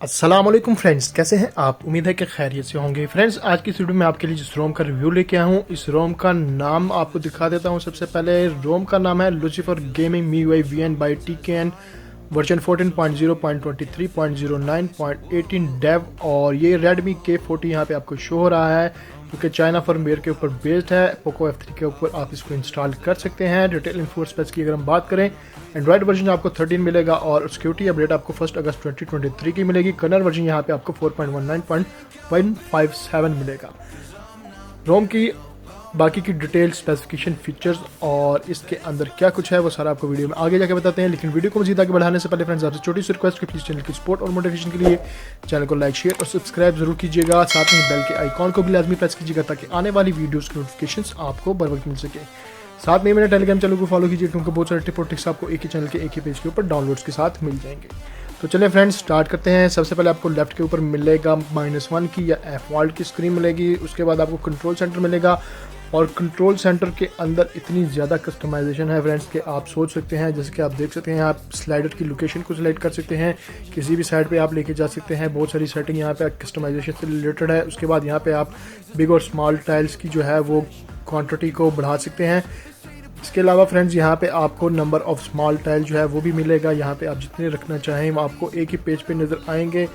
अस्सलामुअलैकुम फ्रेंड्स, कैसे हैं आप? उम्मीद है कि खैरियत से होंगे। फ्रेंड्स, आज की इस वीडियो में आपके लिए जिस रोम का रिव्यू लेके आया हूँ, इस रोम का नाम आपको दिखा देता हूँ। सबसे पहले रोम का नाम है Lucifer gaming MIUI VN by TKN version 14.0.23.09.18 dev, और ये Redmi K40 यहाँ पे आपको शो हो रहा है, क्योंकि चाइना फर्मवेयर के ऊपर बेस्ड है। पोको F3 के ऊपर आप इसको इंस्टॉल कर सकते हैं। डिटेल इन्फो स्पेक्स की अगर हम बात करें, एंड्रॉइड वर्जन आपको 13 मिलेगा और सिक्योरिटी अपडेट आपको 1 अगस्त 2023 की मिलेगी। कर्नल वर्जन यहाँ पे आपको 4.19.157 मिलेगा। रोम की बाकी की डिटेल, स्पेसिफिकेशन, फीचर्स और इसके अंदर क्या कुछ है वो सारा आपको वीडियो में आगे जाके बताते हैं। लेकिन वीडियो को मजीद आगे बढ़ाने से पहले फ्रेंड्स, आपसे छोटी सी रिक्वेस्ट है, प्लीज़ चैनल की सपोर्ट और मोटिवेशन के लिए चैनल को लाइक, शेयर और सब्सक्राइब जरूर कीजिएगा। साथ में बेल के आइकॉन को भी लाजमी प्रेस कीजिएगा ताकि आने वाली वीडियोज़ की नोटिफिकेशन आपको बर वक्त मिल सके। साथ में मेरे टेलीग्राम चैनल को फॉलो कीजिए, क्योंकि बहुत सारे टिप और ट्रिक्स आपको एक ही चैनल के एक ही पेज के ऊपर डाउनलोड्स के साथ मिल जाएंगे। तो चलें फ्रेंड्स, स्टार्ट करते हैं। सबसे पहले आपको लेफ्ट के ऊपर मिलेगा -1 की या F वर्ल्ड की स्क्रीन मिलेगी। उसके बाद आपको कंट्रोल सेंटर मिलेगा, और कंट्रोल सेंटर के अंदर इतनी ज़्यादा कस्टमाइजेशन है फ्रेंड्स कि आप सोच सकते हैं। जैसे कि आप देख सकते हैं, आप स्लाइडर की लोकेशन को सिलेक्ट कर सकते हैं, किसी भी साइड पे आप लेके जा सकते हैं। बहुत सारी सेटिंग यहाँ पे कस्टमाइजेशन से रिलेटेड है। उसके बाद यहाँ पे आप बिग और स्मॉल टाइल्स की जो है वो क्वांटिटी को बढ़ा सकते हैं। इसके अलावा फ्रेंड्स, यहाँ पे आपको नंबर ऑफ स्मॉल टाइल जो है वो भी मिलेगा। यहाँ पे आप जितने रखना चाहें वो आपको एक ही पेज पे नज़र आएंगे।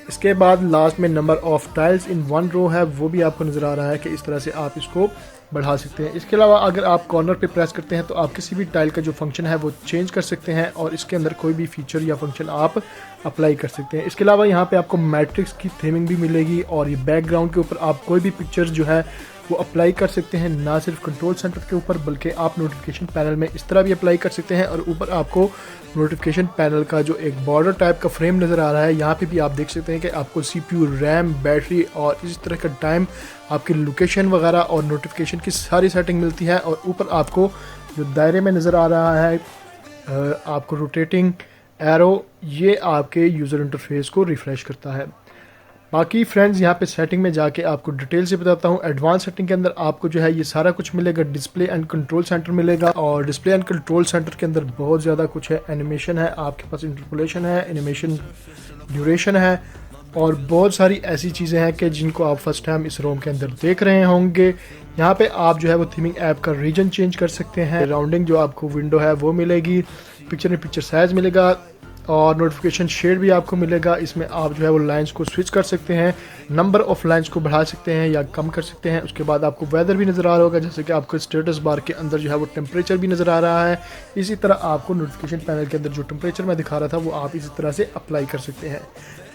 इसके बाद लास्ट में number of tiles in one row है, वो भी आपको नज़र आ रहा है कि इस तरह से आप इसको बढ़ा सकते हैं। इसके अलावा अगर आप कॉर्नर पे प्रेस करते हैं तो आप किसी भी टाइल का जो फंक्शन है वो चेंज कर सकते हैं, और इसके अंदर कोई भी फीचर या फंक्शन आप अप्लाई कर सकते हैं। इसके अलावा यहाँ पे आपको मैट्रिक्स की थीमिंग भी मिलेगी, और ये बैकग्राउंड के ऊपर आप कोई भी पिक्चर्स जो है वो अप्लाई कर सकते हैं, ना सिर्फ कंट्रोल सेंटर के ऊपर बल्कि आप नोटिफिकेशन पैनल में इस तरह भी अप्लाई कर सकते हैं। और ऊपर आपको नोटिफिकेशन पैनल का जो एक बॉर्डर टाइप का फ्रेम नज़र आ रहा है, यहाँ पे भी आप देख सकते हैं कि आपको CPU, रैम, बैटरी और इस तरह का टाइम, आपकी लोकेशन वगैरह और नोटिफिकेशन की सारी सेटिंग मिलती है। और ऊपर आपको जो दायरे में नज़र आ रहा है आपको रोटेटिंग एरो, ये आपके यूज़र इंटरफेस को रिफ़्रेश करता है। बाकी फ्रेंड्स, यहाँ पे सेटिंग में जाके आपको डिटेल से बताता हूँ। एडवांस सेटिंग के अंदर आपको जो है ये सारा कुछ मिलेगा। डिस्प्ले एंड कंट्रोल सेंटर मिलेगा, और डिस्प्ले एंड कंट्रोल सेंटर के अंदर बहुत ज़्यादा कुछ है। एनिमेशन है, आपके पास इंटरपोलेशन है, एनिमेशन ड्यूरेशन है, और बहुत सारी ऐसी चीज़ें हैं कि जिनको आप फर्स्ट टाइम इस रोम के अंदर देख रहे होंगे। यहाँ पे आप जो है वो थीमिंग ऐप का रीजन चेंज कर सकते हैं। राउंडिंग जो आपको विंडो है वो मिलेगी, पिक्चर में पिक्चर साइज़ मिलेगा, और नोटिफिकेशन शेड भी आपको मिलेगा। इसमें आप जो है वो लाइंस को स्विच कर सकते हैं, नंबर ऑफ लाइंस को बढ़ा सकते हैं या कम कर सकते हैं। उसके बाद आपको वेदर भी नज़र आ रहा होगा, जैसे कि आपको स्टेटस बार के अंदर जो है वो टेम्परेचर भी नज़र आ रहा है। इसी तरह आपको नोटिफिकेशन पैनल के अंदर जो टेम्परेचर मैं दिखा रहा था वो आप इसी तरह से अप्लाई कर सकते हैं।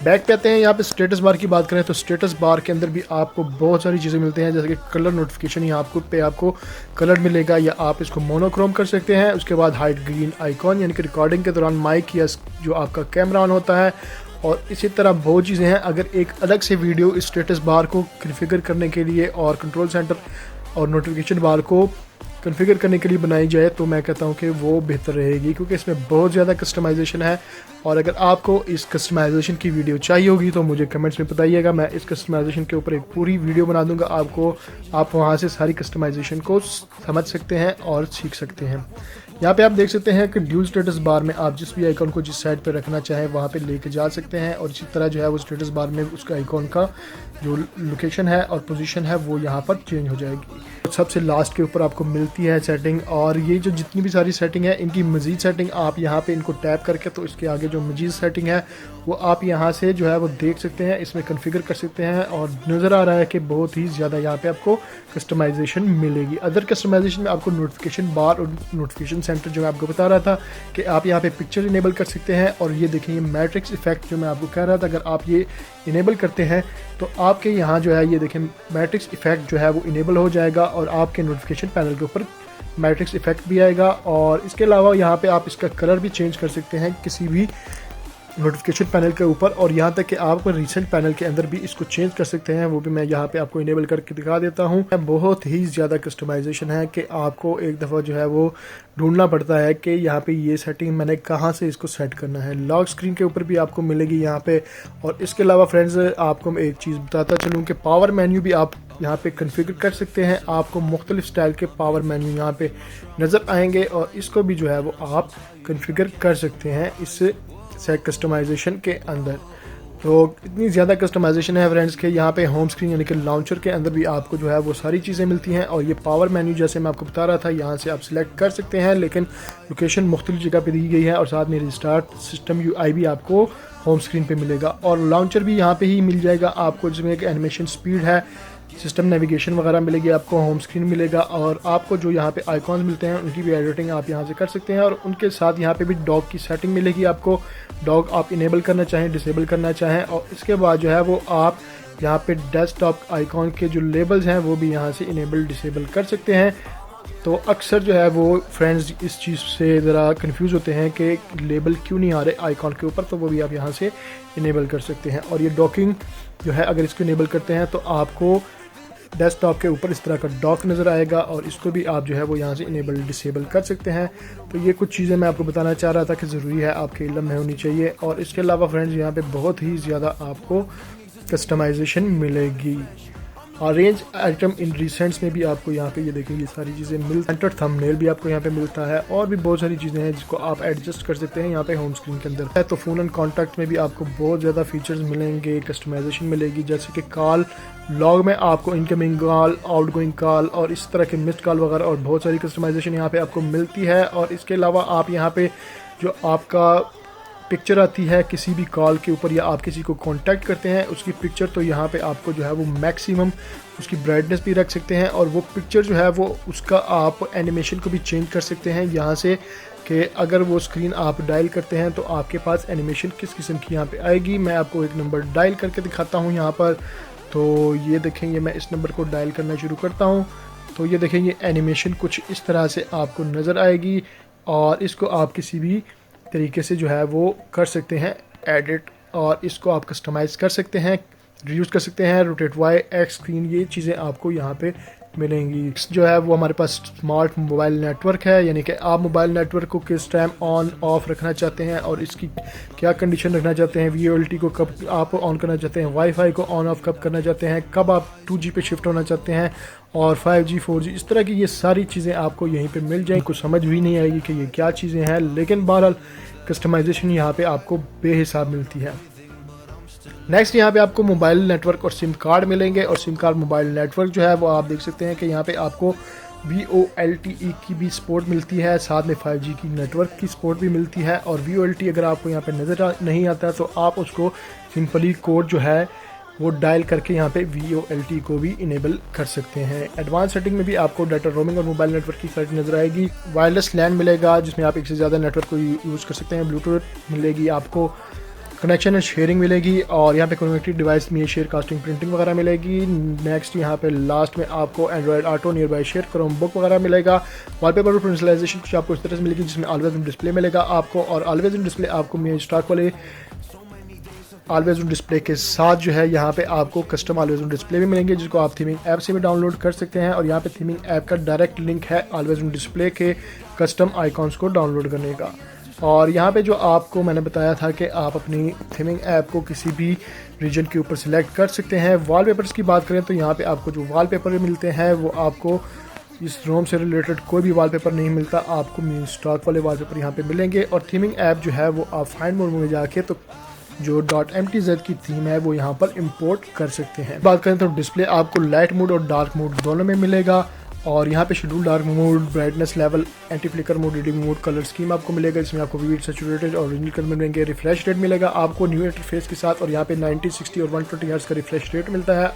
बैक पे आते हैं। यहाँ पे स्टेटस बार की बात करें तो स्टेटस बार के अंदर भी आपको बहुत सारी चीज़ें मिलती हैं, जैसे कि कलर नोटिफिकेशन, यहाँ आपको कलर मिलेगा या आप इसको मोनोक्रोम कर सकते हैं। उसके बाद हाइड ग्रीन आइकॉन, यानी कि रिकॉर्डिंग के दौरान माइक या जो आपका कैमरा ऑन होता है, और इसी तरह बहुत चीज़ें हैं। अगर एक अलग से वीडियो इस स्टेटस बार को कॉन्फ़िगर करने के लिए और कंट्रोल सेंटर और नोटिफिकेशन बार को कॉन्फ़िगर करने के लिए बनाई जाए तो मैं कहता हूँ कि वो बेहतर रहेगी, क्योंकि इसमें बहुत ज़्यादा कस्टमाइजेशन है। और अगर आपको इस कस्टमाइजेशन की वीडियो चाहिए होगी तो मुझे कमेंट्स में बताइएगा, मैं इस कस्टमाइजेशन के ऊपर एक पूरी वीडियो बना दूंगा आपको। आप वहाँ से सारी कस्टमाइजेशन को समझ सकते हैं और सीख सकते हैं। यहाँ पे आप देख सकते हैं कि ड्यूल स्टेटस बार में आप जिस भी आइकॉन को जिस साइड पे रखना चाहें वहाँ पे लेके जा सकते हैं, और इसी तरह जो है वो स्टेटस बार में उसका आइकॉन का जो लोकेशन है और पोजीशन है वो यहाँ पर चेंज हो जाएगी। सबसे लास्ट के ऊपर आपको मिलती है सेटिंग, और ये जो जितनी भी सारी सेटिंग है इनकी मज़ीद सेटिंग आप यहाँ पे इनको टैप करके तो इसके आगे जो मज़ीद सेटिंग है वो आप यहाँ से जो है वो देख सकते हैं, इसमें कॉन्फ़िगर कर सकते हैं। और नज़र आ रहा है कि बहुत ही ज़्यादा यहाँ पे आपको कस्टमाइजेशन मिलेगी। अदर कस्टमाइजेशन में आपको नोटिफिकेशन बार और नोटिफिकेशन सेंटर जो मैं आपको बता रहा था कि आप यहाँ पे पिक्चर इनेबल कर सकते हैं। और ये देखें, ये मैट्रिक्स इफेक्ट जो मैं आपको कह रहा था, अगर आप ये इनेबल करते हैं तो आपके यहाँ जो है ये देखें मैट्रिक्स इफेक्ट जो है वो इनेबल हो जाएगा, और आपके नोटिफिकेशन पैनल के ऊपर मैट्रिक्स इफेक्ट भी आएगा। और इसके अलावा यहाँ पे आप इसका कलर भी चेंज कर सकते हैं किसी भी नोटिफिकेशन पैनल के ऊपर, और यहाँ तक कि आप रिसेंट पैनल के अंदर भी इसको चेंज कर सकते हैं, वो भी मैं यहाँ पे आपको इनेबल करके दिखा देता हूँ। बहुत ही ज़्यादा कस्टमाइजेशन है कि आपको एक दफ़ा जो है वो ढूंढना पड़ता है कि यहाँ पे ये सेटिंग मैंने कहाँ से इसको सेट करना है। लॉक स्क्रीन के ऊपर भी आपको मिलेगी यहाँ पे। और इसके अलावा फ्रेंड्स, आपको मैं एक चीज़ बताता चलूँ कि पावर मेन्यू भी आप यहाँ पे कॉन्फ़िगर कर सकते हैं। आपको मुख्तलिफ स्टाइल के पावर मेन्यू यहाँ पे नज़र आएंगे, और इसको भी जो है वो आप कॉन्फ़िगर कर सकते हैं इस सेट कस्टमाइजेशन के अंदर। तो इतनी ज़्यादा कस्टमाइजेशन है फ्रेंड्स के यहाँ पे होम स्क्रीन यानी कि लॉन्चर के अंदर भी आपको जो है वो सारी चीज़ें मिलती हैं। और ये पावर मेन्यू जैसे मैं आपको बता रहा था, यहाँ से आप सिलेक्ट कर सकते हैं, लेकिन लोकेशन मुख्तलिफ जगह पे दी गई है। और साथ में रिस्टार्ट सिस्टम UI भी आपको होम स्क्रीन पे मिलेगा और लॉन्चर भी यहाँ पे ही मिल जाएगा आपको, जिसमें एक एनिमेशन स्पीड है, सिस्टम नेविगेशन वगैरह मिलेगी आपको, होम स्क्रीन मिलेगा। और आपको जो यहाँ पे आइकॉन्स मिलते हैं उनकी भी एडिटिंग आप यहाँ से कर सकते हैं। और उनके साथ यहाँ पे भी डॉग की सेटिंग मिलेगी आपको, डॉग आप इनेबल करना चाहें, डिसेबल करना चाहें। और इसके बाद जो है वो आप यहाँ पे डेस्कटॉप आइकॉन के जो लेबल्स हैं वो भी यहाँ से इनेबल डिसेबल कर सकते हैं। तो अक्सर जो है वो फ्रेंड्स इस चीज़ से ज़रा कंफ्यूज होते हैं कि लेबल क्यों नहीं आ रहे आइकॉन के ऊपर, तो वो भी आप यहाँ से इनेबल कर सकते हैं। और ये डॉकिंग जो है अगर इसको इनेबल करते हैं तो आपको डेस्कटॉप के ऊपर इस तरह का डॉक नज़र आएगा और इसको भी आप जो है वो यहाँ से इनेबल डिसेबल कर सकते हैं। तो ये कुछ चीज़ें मैं आपको बताना चाह रहा था कि ज़रूरी है आपके इल्म में होनी चाहिए। और इसके अलावा फ्रेंड्स यहाँ पे बहुत ही ज़्यादा आपको कस्टमाइजेशन मिलेगी। अरेंज आइटम इन रिसेंट्स में भी आपको यहाँ पे ये देखें ये सारी चीज़ें मिल, सेंटर थंबनेल भी आपको यहाँ पे मिलता है और भी बहुत सारी चीज़ें हैं जिसको आप एडजस्ट कर सकते हैं यहाँ पे होम स्क्रीन के अंदर है। तो फ़ोन एंड कॉन्टैक्ट में भी आपको बहुत ज़्यादा फीचर्स मिलेंगे, कस्टमाइजेशन मिलेगी, जैसे कि कॉल लॉग में आपको इनकमिंग कॉल, आउटगोइंग कॉल और इस तरह के मिस्ड कॉल वगैरह और बहुत सारी कस्टमाइजेशन यहाँ पे आपको मिलती है। और इसके अलावा आप यहाँ पे जो आपका पिक्चर आती है किसी भी कॉल के ऊपर या आप किसी को कांटेक्ट करते हैं उसकी पिक्चर, तो यहाँ पे आपको जो है वो मैक्सिमम उसकी ब्राइटनेस भी रख सकते हैं और वो पिक्चर जो है वो उसका आप एनिमेशन को भी चेंज कर सकते हैं यहाँ से, कि अगर वो स्क्रीन आप डायल करते हैं तो आपके पास एनिमेशन किस किस्म की यहाँ पे आएगी। मैं आपको एक नंबर डायल करके दिखाता हूँ यहाँ पर। तो ये देखेंगे, मैं इस नंबर को डायल करना शुरू करता हूँ तो ये देखेंगे एनिमेशन कुछ इस तरह से आपको नज़र आएगी और इसको आप किसी भी तरीके से जो है वो कर सकते हैं एडिट और इसको आप कस्टमाइज़ कर सकते हैं, रिड्यूस कर सकते हैं, रोटेट वाई एक्स स्क्रीन, ये चीज़ें आपको यहाँ पे मिलेंगी। जो है वो हमारे पास स्मार्ट मोबाइल नेटवर्क है, यानी कि आप मोबाइल नेटवर्क को किस टाइम ऑन ऑफ रखना चाहते हैं और इसकी क्या कंडीशन रखना चाहते हैं, VoLTE को कब आप ऑन करना चाहते हैं, वाईफाई को ऑन ऑफ कब करना चाहते हैं, कब आप 2G पे शिफ्ट होना चाहते हैं और 5G 4G, इस तरह की ये सारी चीज़ें आपको यहीं पे मिल जाएंगी। कुछ समझ भी नहीं आएगी कि ये क्या चीज़ें हैं, लेकिन बहरहाल कस्टमाइजेशन यहाँ पे आपको बेहिसाब मिलती है। नेक्स्ट यहाँ पे आपको मोबाइल नेटवर्क और सिम कार्ड मिलेंगे और सिम कार्ड मोबाइल नेटवर्क जो है वो आप देख सकते हैं कि यहाँ पे आपको VoLTE की भी सपोर्ट मिलती है, साथ में 5G की नेटवर्क की सपोर्ट भी मिलती है। और VoLTE अगर आपको यहाँ पे नज़र नहीं आता तो आप उसको सिंपली कोड जो है वो डायल करके यहाँ पे VoLTE को भी इनेबल कर सकते हैं। एडवांस सेटिंग में भी आपको डाटा रोमिंग और मोबाइल नेटवर्क की सेटिंग नज़र आएगी। वायरलेस लैन मिलेगा जिसमें आप एक से ज़्यादा नेटवर्क को यूज़ कर सकते हैं। ब्लूटूथ मिलेगी आपको, कनेक्शन एंड शेयरिंग मिलेगी और यहाँ पे कनेक्टेड डिवाइस में शेयर कास्टिंग प्रिंटिंग वगैरह मिलेगी। नेक्स्ट यहाँ पे लास्ट में आपको Android auto, near by share, Chrome book वगैरह मिलेगा। वॉलपेपर और पर्सनलाइजेशन कुछ आपको इस तरह से मिलेगी जिसमें ऑलवेज इन डिस्प्ले मिलेगा आपको और ऑलवेज इन डिस्प्ले आपको मेन स्टॉक वाले ऑलवेज इन डिस्प्ले के साथ जो है यहाँ पे आपको कस्टम ऑलवेज इन डिस्प्ले भी मिलेंगे जिसको आप थीमिंग ऐप से भी डाउनलोड कर सकते हैं। और यहाँ पे थीमिंग ऐप का डायरेक्ट लिंक है ऑलवेज इन डिस्प्ले के कस्टम आइकॉन्स को डाउनलोड करने का। और यहाँ पे जो आपको मैंने बताया था कि आप अपनी थीमिंग ऐप को किसी भी रीजन के ऊपर सिलेक्ट कर सकते हैं। वॉलपेपर्स की बात करें तो यहाँ पे आपको जो वॉलपेपर मिलते हैं वो आपको इस रोम से रिलेटेड कोई भी वॉलपेपर नहीं मिलता, आपको मेन स्टॉक वाले वॉलपेपर यहाँ पे मिलेंगे। और थीमिंग ऐप जो है वो आप फाइंड मोड में जाके तो जो .mtz की थीम है वो यहाँ पर इंपोर्ट कर सकते हैं। बात करें तो डिस्प्ले आपको लाइट मोड और डार्क मोड दोनों में मिलेगा और यहाँ पे schedule dark mode, brightness level, anti flicker mode, reading mode, colour scheme आपको मिलेगा जिसमें आपको विविड, सैचुरेटेड और ओरिजिनल कलर मिलेंगे। रिफ्रेश रेट मिलेगा आपको न्यू इंटरफेस के साथ और यहाँ पे 90, 60 और 120 हर्ट्ज का रिफ्रेश रेट मिलता है।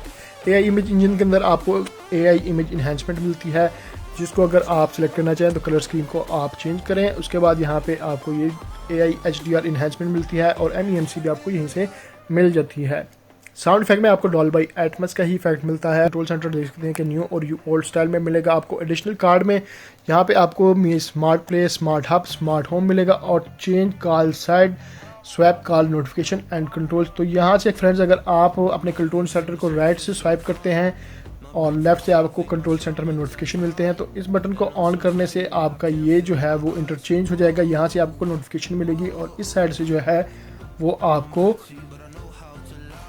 AI इमेज इंजन के अंदर आपको AI इमेज इन्हेंसमेंट मिलती है जिसको अगर आप सिलेक्ट करना चाहें तो कलर स्कीम को आप चेंज करें। उसके बाद यहाँ पे आपको ये AI HDR इन्हेंसमेंट मिलती है और MEMC भी आपको यहीं से मिल जाती है। साउंड इफेक्ट में आपको डॉल्बी एटमॉस का ही इफेक्ट मिलता है। कंट्रोल सेंटर देख सकते हैं कि न्यू और ओल्ड स्टाइल में मिलेगा आपको। एडिशनल कार्ड में यहाँ पे आपको smart play, smart hub, smart home मिलेगा और change call side, swap call, notification and controls. तो यहाँ से फ्रेंड्स अगर आप अपने कंट्रोल सेंटर को राइट से स्वाइप करते हैं और लेफ़्ट से आपको कंट्रोल सेंटर में नोटिफिकेशन मिलते हैं तो इस बटन को ऑन करने से आपका ये जो है वो इंटरचेंज हो जाएगा। यहाँ से आपको नोटिफिकेशन मिलेगी और इस साइड से जो है वो आपको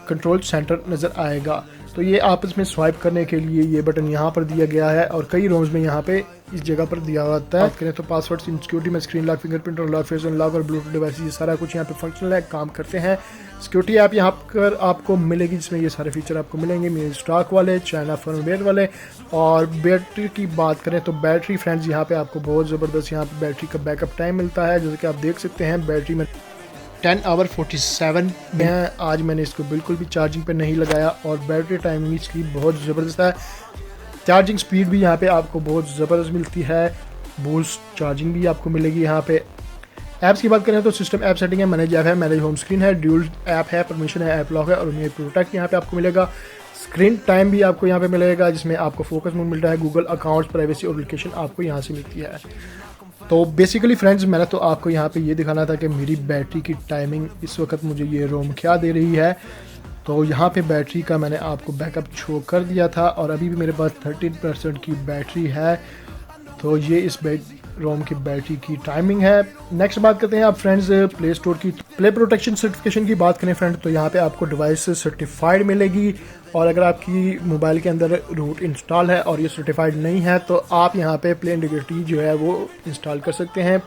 कंट्रोल सेंटर नज़र आएगा। तो ये आपस में स्वाइप करने के लिए ये बटन यहाँ पर दिया गया है और कई रोम्स में यहाँ पे इस जगह पर दिया होता है। बात करें तो पासवर्ड सिक्योरिटी में स्क्रीन लॉक, फिंगरप्रिंट और लॉक, फेस अनलॉक और ब्लूटूथ डिवाइस, ये सारा कुछ यहाँ पे फंक्शनल है, काम करते हैं। सिक्योरिटी ऐप यहाँ पर आपको मिलेगी जिसमें ये सारे फीचर आपको मिलेंगे, मेरे स्टॉक वाले, चाइना फर्मवेयर वाले। और बैटरी की बात करें तो बैटरी फ्रेंड्स यहाँ पे आपको बहुत ज़बरदस्त यहाँ पे बैटरी का बैकअप टाइम मिलता है। जैसे कि आप देख सकते हैं बैटरी में 10 आवर 47 में है। आज मैंने इसको बिल्कुल भी चार्जिंग पे नहीं लगाया और बैटरी टाइमिंग इसकी बहुत ज़बरदस्त है। चार्जिंग स्पीड भी यहाँ पे आपको बहुत ज़बरदस्त मिलती है, बूस्ट चार्जिंग भी आपको मिलेगी यहाँ पे। ऐप्स की बात करें तो सिस्टम ऐप सेटिंग है, मैनेज ऐप है, मैनेज होम स्क्रीन है, ड्यूल ऐप है, परमिशन है, ऐप लॉक है और उन्हें प्रोटेक्ट यहाँ पे आपको मिलेगा। स्क्रीन टाइम भी आपको यहाँ पे मिलेगा जिसमें आपको फोकस मोड मिलता है, गूगल अकाउंट्स, प्राइवेसी और लोकेशन आपको यहाँ से मिलती है। तो बेसिकली फ्रेंड्स मैंने तो आपको यहाँ पे ये दिखाना था कि मेरी बैटरी की टाइमिंग इस वक्त मुझे ये रोम क्या दे रही है। तो यहाँ पे बैटरी का मैंने आपको बैकअप शो कर दिया था और अभी भी मेरे पास 13% की बैटरी है। तो ये इस रोम की बैटरी की टाइमिंग है। नेक्स्ट बात करते हैं आप फ्रेंड्स प्ले स्टोर की। प्ले प्रोटेक्शन सर्टिफिकेशन की बात करें फ्रेंड तो यहाँ पे आपको डिवाइस सर्टिफाइड मिलेगी और अगर आपकी मोबाइल के अंदर रूट इंस्टॉल है और ये सर्टिफाइड नहीं है तो आप यहाँ पे प्ले इंटीग्रिटी जो है वो इंस्टॉल कर सकते हैं।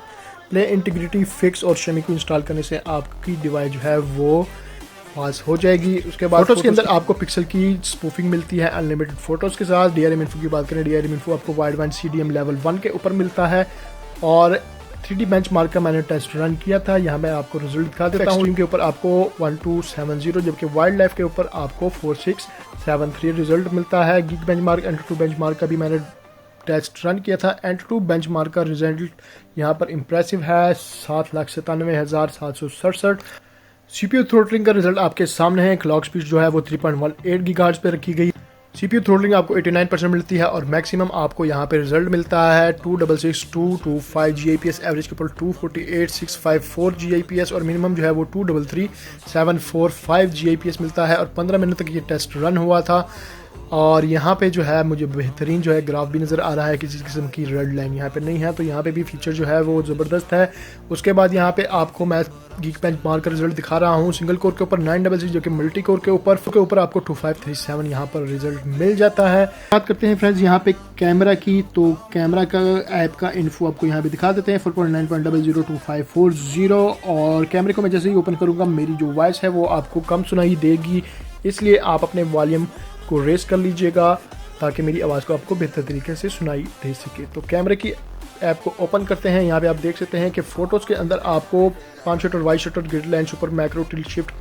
प्ले इंटीग्रिटी फिक्स और शमी को इंस्टॉल करने से आपकी डिवाइस जो है वो पास हो जाएगी। उसके बाद फोटोज़ के अंदर आपको पिक्सल की स्पूफिंग मिलती है अनलिमिटेड फोटोज़ के साथ। DRM इन्फो की बात करें, DRM इन्फो आपको वाइड बैंड CDM लेवल 1 के ऊपर मिलता है और 3D बेंचमार्क का मैंने टेस्ट रन किया था। यहाँ मैं आपको रिजल्ट दिखा देता हूँ। के ऊपर आपको 1270 जबकि वाइल्ड लाइफ के ऊपर आपको 4673 रिजल्ट मिलता है। गीक बेंचमार्क, एंटूटू बेंचमार्क का भी मैंने टेस्ट रन किया था। एंटूटू बेंचमार्क का रिजल्ट यहाँ पर इंप्रेसिव है, 7,97,767। CPU थ्रोटलिंग का रिजल्ट आपके सामने है। क्लॉक स्पीड जो है वो 3.18 गीगाहर्ट्ज़ पे रखी गई। CPU थ्रोटलिंग आपको 89% मिलती है और मैक्सिमम आपको यहाँ पे रिजल्ट मिलता है 266,225 GIPS, एवरेज के ऊपर 248,654 GIPS और मिनिमम जो है वो 233,745 GIPS मिलता है और 15 मिनट तक ये टेस्ट रन हुआ था। और यहाँ पे जो है मुझे बेहतरीन जो है ग्राफ भी नज़र आ रहा है, किसी किस्म की रेड लाइन यहाँ पे नहीं है, तो यहाँ पे भी फीचर जो है वो ज़बरदस्त है। उसके बाद यहाँ पे आपको मैं गीक बेंचमार्क का रिजल्ट दिखा रहा हूँ। सिंगल कोर के ऊपर 966 जो कि मल्टी कोर के ऊपर आपको 2537 यहाँ पर रिजल्ट मिल जाता है। बात करते हैं फ्रेंड्स यहाँ पे कैमरा की, तो कैमरा का ऐप का इन्फो आपको यहाँ पे दिखा देते हैं। 4.9.002540 और कैमरे को मैं जैसे ही ओपन करूँगा मेरी जो वॉइस है वो आपको कम सुनाई देगी, इसलिए आप अपने वॉल्यूम को रेस कर लीजिएगा ताकि मेरी आवाज़ को आपको बेहतर तरीके से सुनाई दे सके। तो कैमरे की ऐप को ओपन करते हैं। यहाँ पे आप देख सकते हैं कि फ़ोटोज़ के अंदर आपको 5 shutter, wide shutter, grid lens, super macro, tilt shift,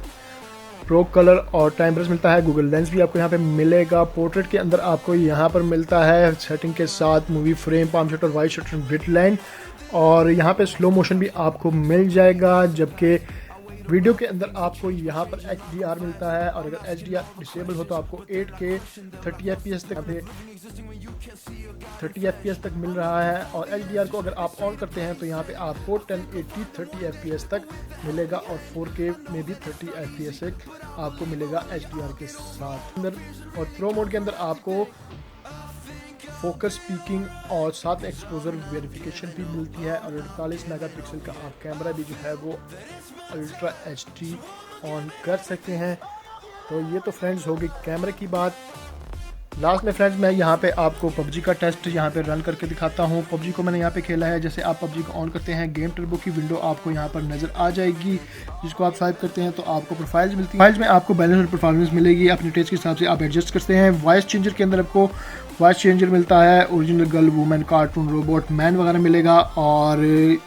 pro colour और टाइम ब्रश मिलता है। गूगल लेंस भी आपको यहाँ पे मिलेगा। पोर्ट्रेट के अंदर आपको यहाँ पर मिलता है सेटिंग के साथ movie frame, 5 shutter, wide shutter, grid line और यहाँ पे स्लो मोशन भी आपको मिल जाएगा। जबकि वीडियो के अंदर आपको यहाँ पर HDR मिलता है और अगर HDR डिसेबल हो तो आपको 8K 30 FPS तक मिल रहा है और HDR को अगर आप ऑन करते हैं तो यहाँ पे आपको 1080 30 FPS तक मिलेगा और 4K में भी 30 FPS आपको मिलेगा HDR के साथ अंदर। और प्रो मोड के अंदर आपको फोकस स्पीकिंग और साथ एक्सपोजर वेरिफिकेशन भी मिलती है और 48 मेगापिक्सल का आप कैमरा भी जो है वो अल्ट्रा HD ऑन कर सकते हैं। तो ये तो फ्रेंड्स होगी कैमरे की बात। लास्ट में फ्रेंड्स मैं यहाँ पे आपको PUBG का टेस्ट यहाँ पे रन करके दिखाता हूँ। PUBG को मैंने यहाँ पे खेला है। जैसे आप PUBG को ऑन करते हैं गेम टर्बो की विंडो आपको यहाँ पर नज़र आ जाएगी, जिसको आप स्वाइप करते हैं तो आपको प्रोफाइल्स मिलती है। फाइल्स में आपको बैलेंस और परफॉर्मेंस मिलेगी, अपने टेस्ट के हिसाब से आप एडजस्ट करते हैं। वॉइस चेंजर के अंदर आपको वॉइस चेंजर मिलता है, original girl, women, cartoon, robot, man वगैरह मिलेगा और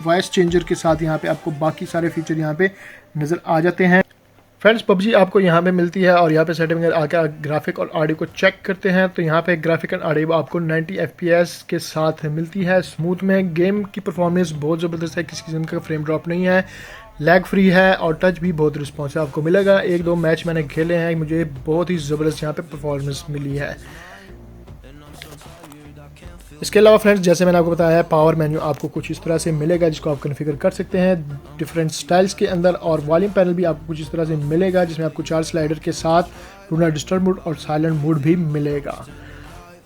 वॉइस चेंजर के साथ यहाँ पे आपको बाकी सारे फीचर यहाँ पे नज़र आ जाते हैं। फ्रेंड्स PUBG आपको यहाँ पे मिलती है और यहाँ पे सेटिंग में आके ग्राफिक और ऑडियो को चेक करते हैं तो यहाँ पे ग्राफिक एंड ऑडियो आपको 90 FPS के साथ मिलती है स्मूथ में। गेम की परफॉर्मेंस बहुत ज़बरदस्त है, किसी किस्म का फ्रेम ड्रॉप नहीं है, लैग फ्री है और टच भी बहुत रिस्पॉन्सिव आपको मिलेगा। 1-2 मैच मैंने खेले हैं, मुझे बहुत ही ज़बरदस्त यहाँ पे परफॉर्मेंस मिली है। इसके अलावा फ्रेंड्स जैसे मैंने आपको बताया है पावर मेन्यू आपको कुछ इस तरह से मिलेगा जिसको आप कॉन्फ़िगर कर सकते हैं डिफरेंट स्टाइल्स के अंदर और वॉल्यूम पैनल भी आपको कुछ इस तरह से मिलेगा जिसमें आपको 4 स्लाइडर के साथ डू नॉट डिस्टर्ब मोड और साइलेंट मोड भी मिलेगा।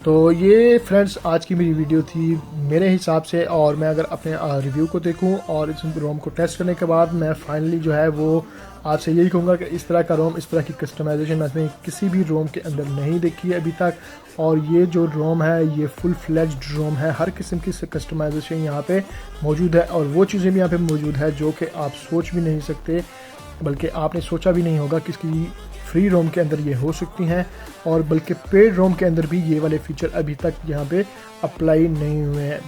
तो ये फ्रेंड्स आज की मेरी वीडियो थी मेरे हिसाब से, और मैं अगर अपने रिव्यू को देखूं और इस रोम को टेस्ट करने के बाद मैं फाइनली जो है वो आपसे यही कहूँगा कि इस तरह का रोम, इस तरह की कस्टमाइजेशन मैंने किसी भी रोम के अंदर नहीं देखी है अभी तक। और ये जो रोम है ये फुल फ्लेज्ड रोम है, हर किस्म की कस्टमाइजेशन यहाँ पे मौजूद है, और वो चीज़ें भी यहाँ पे मौजूद है जो कि आप सोच भी नहीं सकते, बल्कि आपने सोचा भी नहीं होगा कि इसकी फ्री रोम के अंदर ये हो सकती हैं, और बल्कि पेड रोम के अंदर भी ये वाले फीचर अभी तक यहाँ पे अप्लाई नहीं हुए हैं।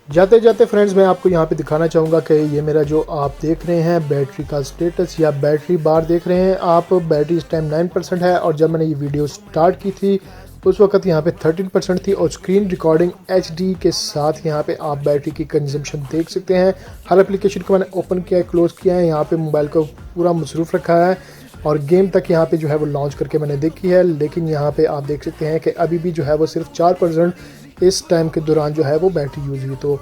जाते जाते फ्रेंड्स मैं आपको यहाँ पे दिखाना चाहूँगा कि ये मेरा जो आप देख रहे हैं बैटरी का स्टेटस या बैटरी बार देख रहे हैं आप, बैटरी इस टाइम 9% है, और जब मैंने ये वीडियो स्टार्ट की थी उस वक्त यहाँ पे 13% थी, और स्क्रीन रिकॉर्डिंग HD के साथ यहाँ पे आप बैटरी की कंजम्पशन देख सकते हैं। हर एप्लीकेशन को मैंने ओपन किया है, क्लोज़ किया है, यहाँ पे मोबाइल को पूरा मसरूफ़ रखा है, और गेम तक यहाँ पे जो है वो लॉन्च करके मैंने देखी है। लेकिन यहाँ पे आप देख सकते हैं कि अभी भी जो है वो सिर्फ 4% इस टाइम के दौरान जो है वो बैटरी यूज़ हुई। तो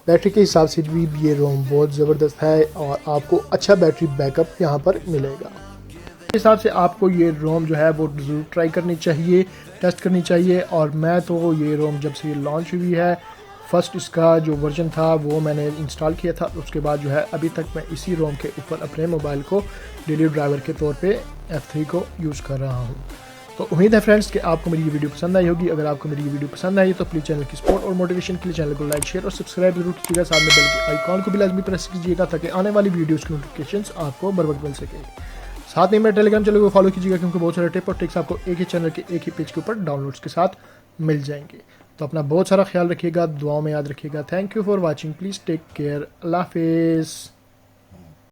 बैटरी के हिसाब से भी ये रोम बहुत ज़बरदस्त है, और आपको अच्छा बैटरी बैकअप यहाँ पर मिलेगा। इस हिसाब से आपको ये रोम जो है वो ज़रूर ट्राई करनी चाहिए, टेस्ट करनी चाहिए। और मैं तो ये रोम जब से ये लॉन्च हुई है, फर्स्ट इसका जो वर्जन था वो मैंने इंस्टॉल किया था, उसके बाद जो है अभी तक मैं इसी रोम के ऊपर अपने मोबाइल को डेली ड्राइवर के तौर पे F3 को यूज़ कर रहा हूँ। तो उम्मीद है फ्रेंड्स कि आपको मेरी ये वीडियो पसंद आई होगी। अगर आपको मेरी ये वीडियो पसंद आई तो प्लीज़ चैनल की सपोर्ट और मोटिवेशन के लिए चैनल को लाइक, शेयर और सब्सक्राइब जरूर कीजिएगा। साथ में बेल के आइकॉन को भी लाजमी प्रेस कीजिएगा ताकि आने वाली वीडियोज़ की नोटिफिकेशंस आपको बर वक्त मिल सके। साथ में मेरे टेलीग्राम चैनल को फॉलो कीजिएगा, क्योंकि बहुत सारे टिप और ट्रिक्स आपको एक ही चैनल के एक ही पेज के ऊपर डाउनलोड्स के साथ मिल जाएंगे। तो अपना बहुत सारा ख्याल रखिएगा, दुआओं में याद रखिएगा। Thank you for watching, please take care, Allah हाफिज़।